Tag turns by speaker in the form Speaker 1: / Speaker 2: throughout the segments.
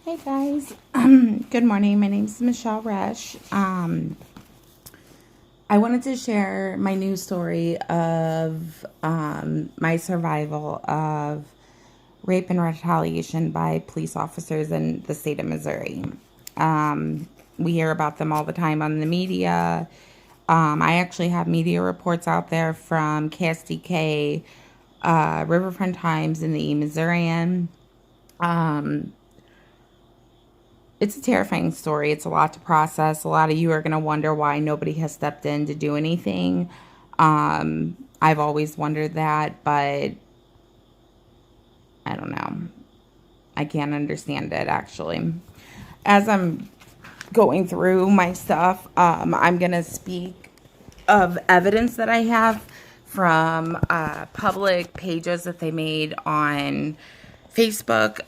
Speaker 1: Hey guys, good morning. My name is Michelle Resch. I wanted to share my news story of my survival of rape and retaliation by police officers in the state of Missouri. We hear about them all the time on the media. I actually have media reports out there from KSDK, Riverfront Times, and the E-Missourian. It's a terrifying story. It's a lot to process. A lot of you are going to wonder why nobody has stepped in to do anything. I've always wondered that, but I don't know. I can't understand it, actually. As I'm going through my stuff, I'm going to speak of evidence that I have from public pages that they made on Facebook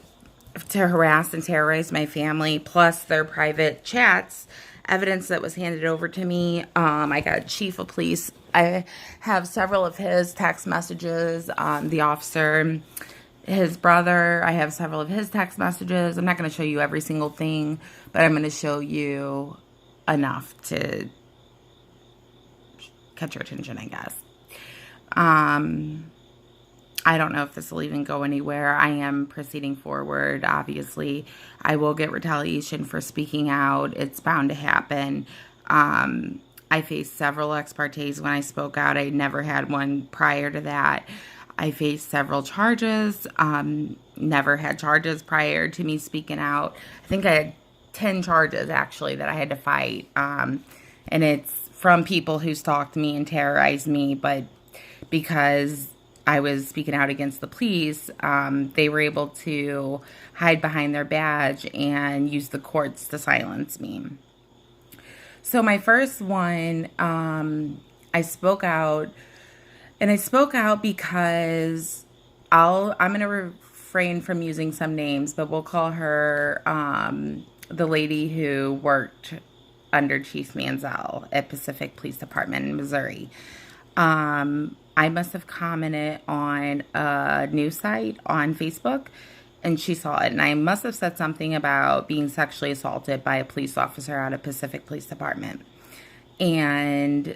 Speaker 1: to harass and terrorize my family, plus their private chats, evidence that was handed over to me. I got chief of police. I have several of his text messages. The officer, his brother, I have several of his text messages. I'm not going to show you every single thing, but I'm going to show you enough to catch your attention, I guess. I don't know if this will even go anywhere. I am proceeding forward, obviously. I will get retaliation for speaking out. It's bound to happen. I faced several ex partes when I spoke out. I never had one prior to that. I faced several charges. Never had charges prior to me speaking out. I think I had 10 charges, actually, that I had to fight. And it's from people who stalked me and terrorized me, but because I was speaking out against the police, they were able to hide behind their badge and use the courts to silence me. So my first one, I spoke out, and I spoke out because I'm going to refrain from using some names, but we'll call her the lady who worked under Chief Manziel at Pacific Police Department in Missouri. I must have commented on a news site on Facebook, and she saw it. And I must have said something about being sexually assaulted by a police officer out of Pacific Police Department. Or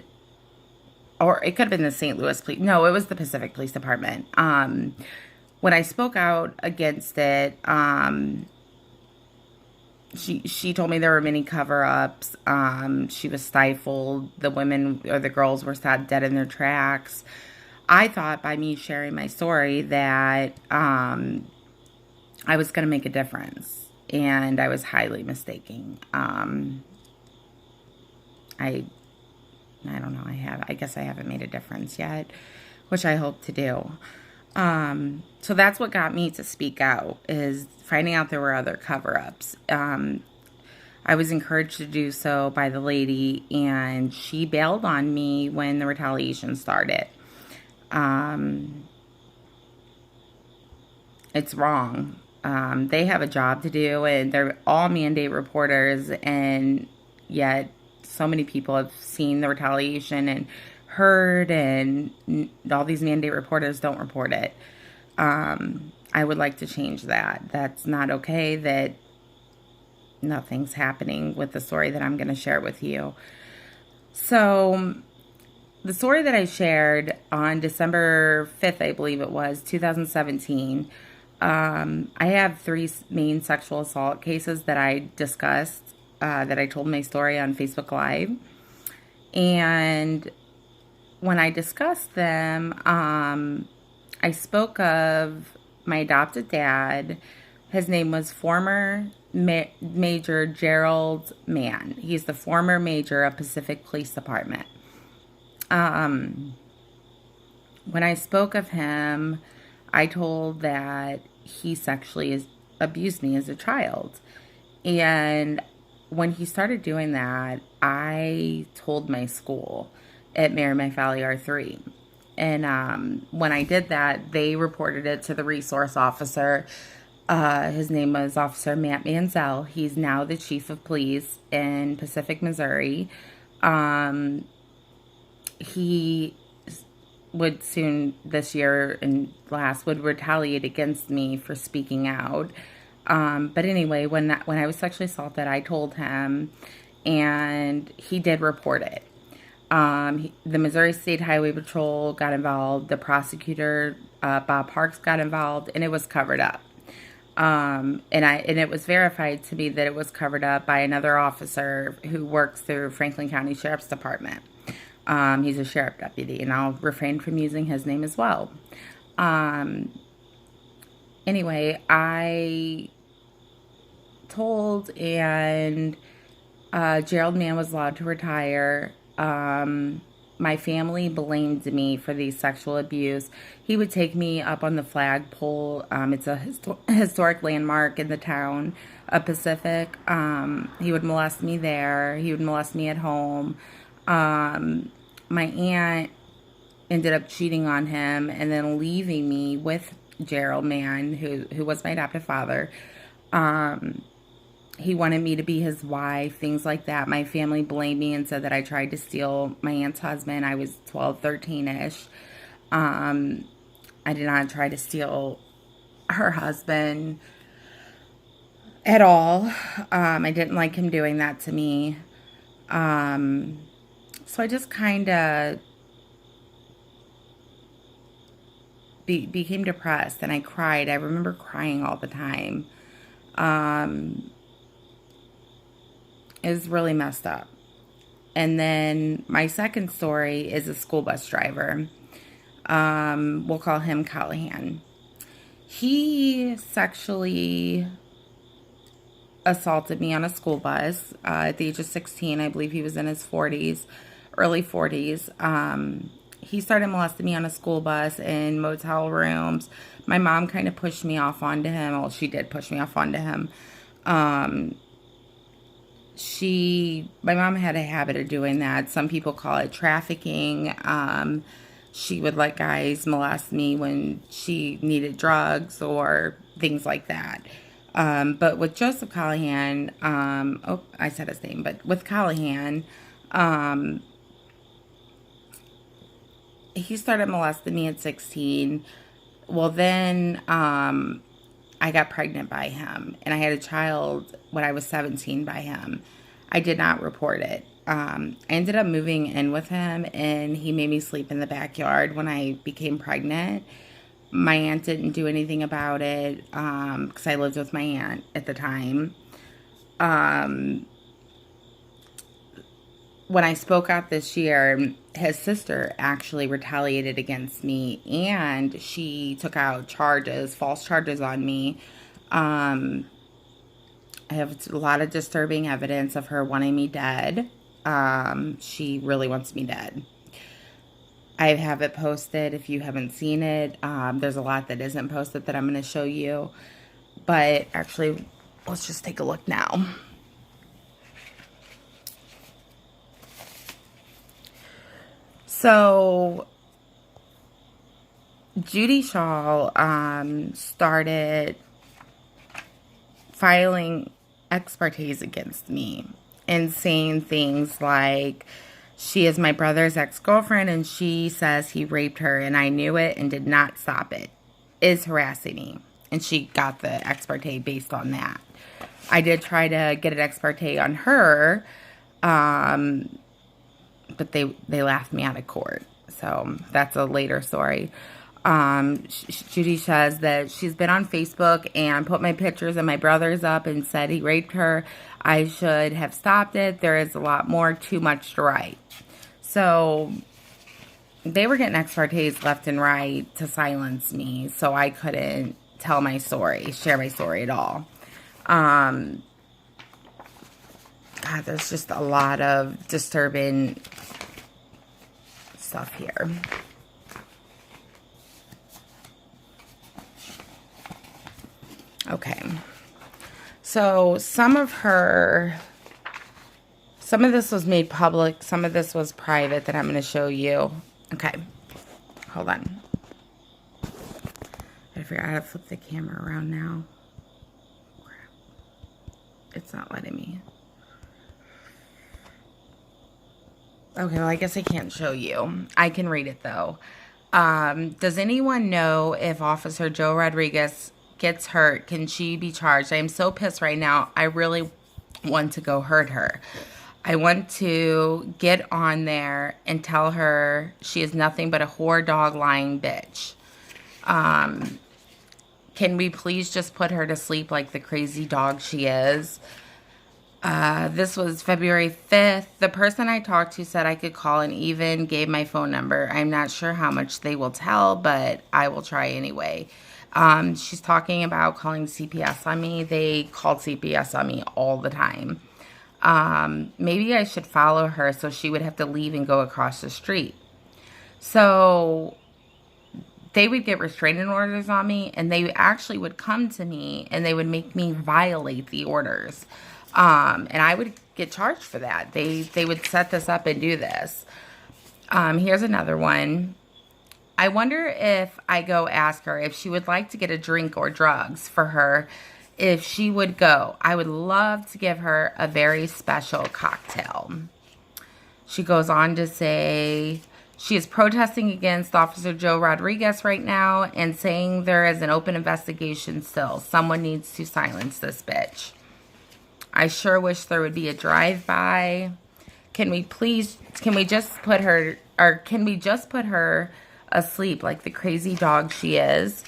Speaker 1: it could have been the St. Louis Police. No, it was the Pacific Police Department. When I spoke out against it, she told me there were many cover-ups. She was stifled. The women or the girls were stopped dead in their tracks. I thought by me sharing my story that I was going to make a difference, and I was highly mistaken. I don't know. I guess I haven't made a difference yet, which I hope to do. So that's what got me to speak out, is finding out there were other cover-ups. I was encouraged to do so by the lady, and she bailed on me when the retaliation started. It's wrong. They have a job to do, and they're all mandate reporters, and yet so many people have seen the retaliation and heard, and all these mandate reporters don't report it. I would like to change that. That's not okay that nothing's happening with the story that I'm going to share with you. So the story that I shared on December 5th, I believe it was, 2017, I have 3 main sexual assault cases that I discussed, that I told my story on Facebook Live. And when I discussed them, I spoke of my adopted dad. His name was former Major Gerald Mann. He's the former major of Pacific Police Department. When I spoke of him, I told that he sexually abused me as a child. And when he started doing that, I told my school at Merrimack Valley R3. And when I did that, they reported it to the resource officer. His name was Officer Matt Manziel. He's now the chief of police in Pacific, Missouri. He would soon, this year and last, would retaliate against me for speaking out. But anyway, when I was sexually assaulted, I told him, and he did report it. The Missouri State Highway Patrol got involved. The prosecutor, Bob Parks, got involved, and it was covered up. And it was verified to me that it was covered up by another officer who works through Franklin County Sheriff's Department. He's a sheriff deputy, and I'll refrain from using his name as well. Anyway, I told, and Gerald Mann was allowed to retire. My family blamed me for the sexual abuse. He would take me up on the flagpole. It's a historic landmark in the town of Pacific. He would molest me there. He would molest me at home. My aunt ended up cheating on him and then leaving me with Gerald Mann, who was my adoptive father. He wanted me to be his wife, things like that. My family blamed me and said that I tried to steal my aunt's husband. I was 12, 13-ish. I did not try to steal her husband at all. I didn't like him doing that to me. So I just kind of became depressed, and I cried. I remember crying all the time. It was really messed up. And then my second story is a school bus driver. We'll call him Callahan. He sexually assaulted me on a school bus at the age of 16. I believe he was in his 40s, early 40s. He started molesting me on a school bus in motel rooms. My mom kind of pushed me off onto him. Well, she did push me off onto him. My mom had a habit of doing that. Some people call it trafficking. She would let guys molest me when she needed drugs or things like that. But with Joseph Callahan, I said his name, but with Callahan, he started molesting me at 16. Well, then, I got pregnant by him, and I had a child when I was 17 by him. I did not report it. I ended up moving in with him, and he made me sleep in the backyard when I became pregnant. My aunt didn't do anything about it because I lived with my aunt at the time. When I spoke out this year, his sister actually retaliated against me, and she took out false charges on me. I have a lot of disturbing evidence of her wanting me dead. She really wants me dead. I have it posted if you haven't seen it. There's a lot that isn't posted that I'm going to show you. But actually, let's just take a look now. So, Judy Shaw started filing ex partes against me and saying things like, she is my brother's ex-girlfriend and she says he raped her and I knew it and did not stop it, is harassing me. And she got the ex parte based on that. I did try to get an ex parte on her, but they laughed me out of court. So that's a later story. Judy says that she's been on Facebook and put my pictures of my brothers up and said he raped her. I should have stopped it. There is a lot more, too much to write. So they were getting ex partes left and right to silence me, so I couldn't tell my story, share my story at all. God, there's just a lot of disturbing stuff here. Okay. So some of this was made public, some of this was private that I'm going to show you. Okay. Hold on. I forgot how to flip the camera around now. Crap. It's not letting me. Okay, well, I guess I can't show you. I can read it, though. Does anyone know if Officer Joe Rodriguez gets hurt, can she be charged? I am so pissed right now. I really want to go hurt her. I want to get on there and tell her she is nothing but a whore dog lying bitch. Can we please just put her to sleep like the crazy dog she is? This was February 5th. The person I talked to said I could call and even gave my phone number. I'm not sure how much they will tell, but I will try anyway. She's talking about calling CPS on me. They called CPS on me all the time. Maybe I should follow her so she would have to leave and go across the street. So they would get restraining orders on me, and they actually would come to me and they would make me violate the orders. And I would get charged for that. They would set this up and do this. Here's another one. I wonder if I go ask her if she would like to get a drink or drugs for her, if she would go. I would love to give her a very special cocktail. She goes on to say she is protesting against Officer Joe Rodriguez right now and saying there is an open investigation still. Someone needs to silence this bitch. I sure wish there would be a drive-by. Can we just put her asleep like the crazy dog she is?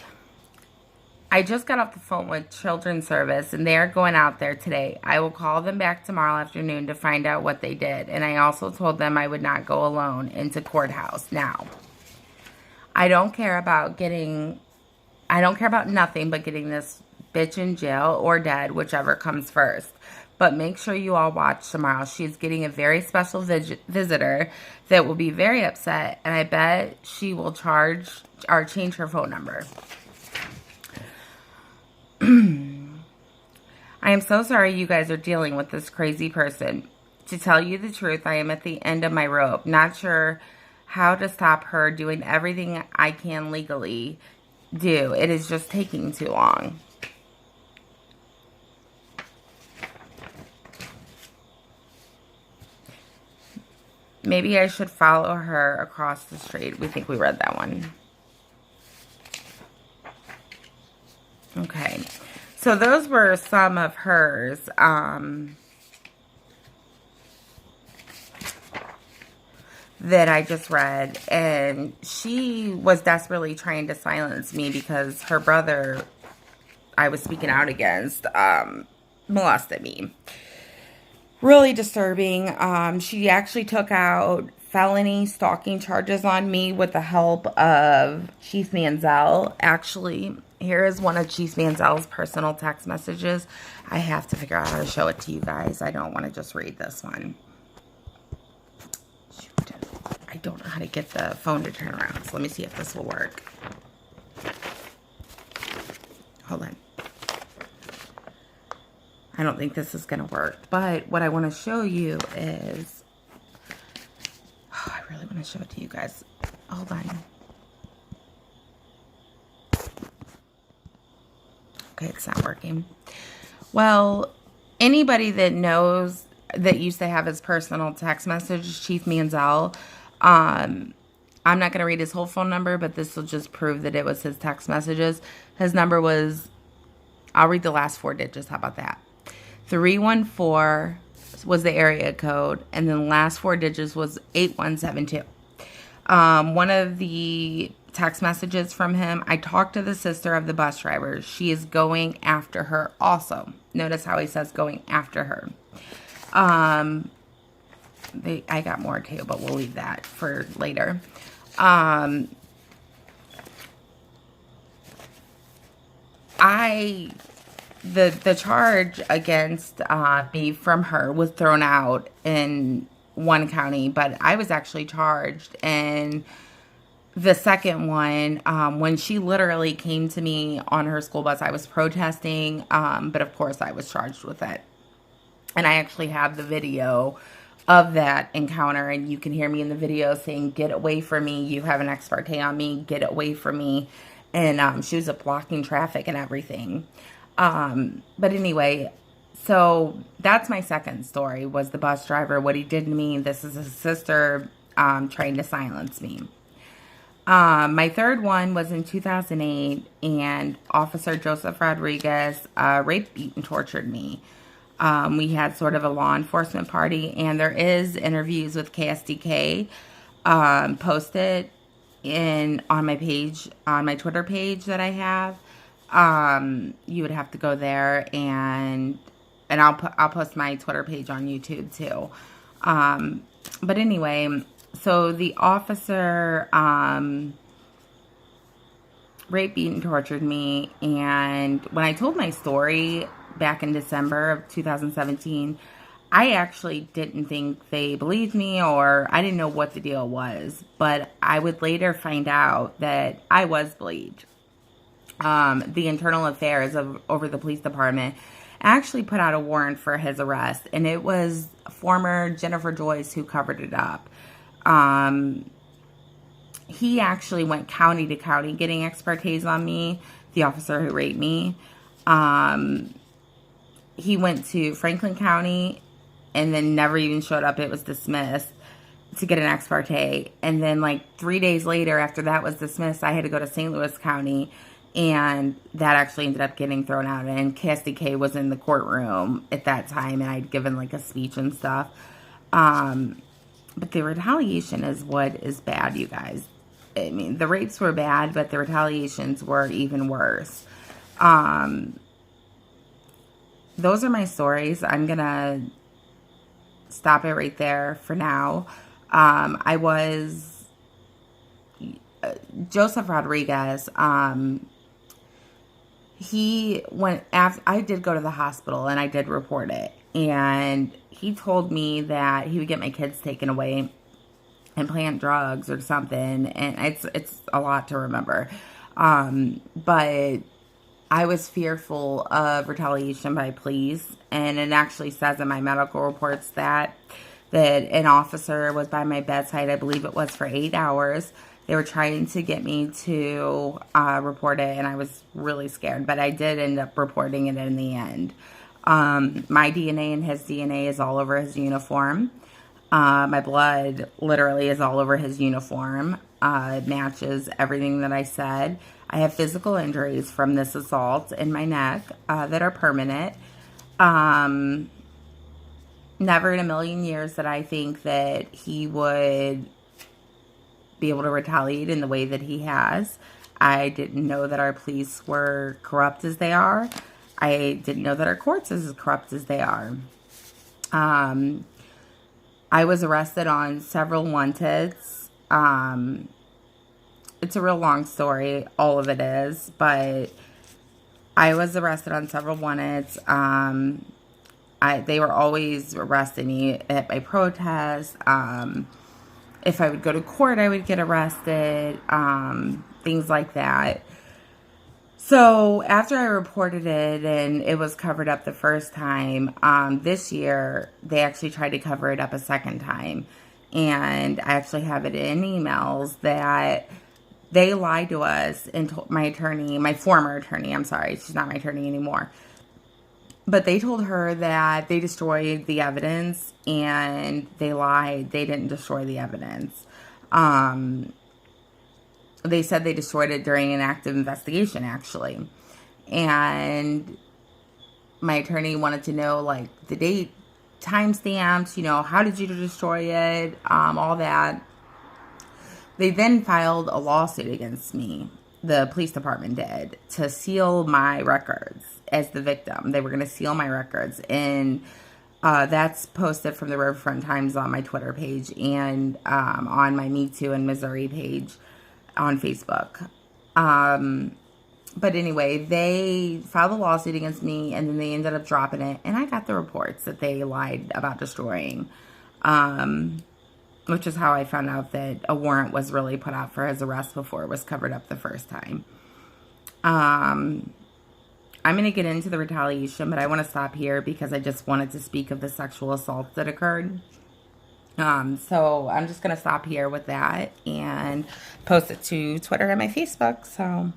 Speaker 1: I just got off the phone with Children's Service, and they are going out there today. I will call them back tomorrow afternoon to find out what they did. And I also told them I would not go alone into courthouse. Now, I don't care about nothing but getting this bitch in jail or dead, whichever comes first. But make sure you all watch tomorrow. She's getting a very special visitor that will be very upset, and I bet she will change her phone number. I am so sorry you guys are dealing with this crazy person. To tell you the truth, I am at the end of my rope. Not sure how to stop her doing everything I can legally do. It is just taking too long. Maybe I should follow her across the street. We think we read that one. Okay. So those were some of hers. That I just read. And she was desperately trying to silence me because her brother I was speaking out against molested me. Really disturbing. She actually took out felony stalking charges on me with the help of Chief Manziel. Actually, here is one of Chief Manziel's personal text messages. I have to figure out how to show it to you guys. I don't want to just read this one. Shoot. I don't know how to get the phone to turn around. So let me see if this will work. Hold on. I don't think this is going to work. But what I want to show you is... Oh, I really want to show it to you guys. Hold on. Okay, it's not working. Well, anybody that knows, that used to have his personal text message, Chief Manziel, I'm not going to read his whole phone number, but this will just prove that it was his text messages. His number was... I'll read the last 4 digits. How about that? 314 was the area code, and then the last 4 digits was 8172. One of the text messages from him, I talked to the sister of the bus driver. She is going after her also. Notice how he says going after her. I got more too, but we'll leave that for later. The charge against me from her was thrown out in one county, but I was actually charged in the second one when she literally came to me on her school bus. I was protesting, but of course I was charged with it. And I actually have the video of that encounter, and you can hear me in the video saying, "Get away from me, you have an ex parte on me, get away from me." And she was blocking traffic and everything. But anyway, so that's my second story, was the bus driver, what he did to me. This is his sister trying to silence me. My third one was in 2008, and Officer Joseph Rodriguez raped, beat, and tortured me. We had sort of a law enforcement party, and there is interviews with KSDK posted on my page, on my Twitter page that I have. You would have to go there, and I'll post my Twitter page on YouTube too. But anyway, so the officer raped, beat, and tortured me, and when I told my story back in December of 2017, I actually didn't think they believed me, or I didn't know what the deal was, but I would later find out that I was believed. The internal affairs over the police department actually put out a warrant for his arrest, and it was former Jennifer Joyce who covered it up. He actually went county to county getting ex partes on me, the officer who raped me. He went to Franklin County and then never even showed up. It was dismissed to get an ex parte. And then like 3 days later, after that was dismissed, I had to go to St. Louis County, and that actually ended up getting thrown out. And KSDK was in the courtroom at that time, and I'd given like a speech and stuff. But the retaliation is what is bad, you guys. I mean, the rapes were bad, but the retaliations were even worse. Those are my stories. I'm going to stop it right there for now. Joseph Rodriguez, he went after, I did go to the hospital and I did report it. And he told me that he would get my kids taken away and plant drugs or something. And it's a lot to remember. But I was fearful of retaliation by police, and it actually says in my medical reports that an officer was by my bedside. I believe it was for 8 hours. They were trying to get me to report it, and I was really scared, but I did end up reporting it in the end. My DNA and his DNA is all over his uniform. My blood literally is all over his uniform. It matches everything that I said. I have physical injuries from this assault in my neck that are permanent. Never in a million years that I think that he would be able to retaliate in the way that he has. I didn't know that our police were corrupt as they are. I didn't know that our courts is as corrupt as they are. I was arrested on several wanteds. It's a real long story, all of it is, but I was arrested on several wanteds. They were always arresting me at my protests. If I would go to court, I would get arrested, things like that. So after I reported it and it was covered up the first time, this year they actually tried to cover it up a second time. And I actually have it in emails that they lied to us and told my attorney, my former attorney, I'm sorry, she's not my attorney anymore. But they told her that they destroyed the evidence, and they lied. They didn't destroy the evidence. They said they destroyed it during an active investigation, actually. And my attorney wanted to know, like, the date, timestamps, how did you destroy it, all that. They then filed a lawsuit against me. The police department did, to seal my records as the victim. They were going to seal my records. And that's posted from the Riverfront Times on my Twitter page and on my Me Too in Missouri page on Facebook. But anyway, they filed a lawsuit against me, and then they ended up dropping it. And I got the reports that they lied about destroying, which is how I found out that a warrant was really put out for his arrest before it was covered up the first time. I'm going to get into the retaliation, but I want to stop here because I just wanted to speak of the sexual assault that occurred. So I'm just going to stop here with that and post it to Twitter and my Facebook. So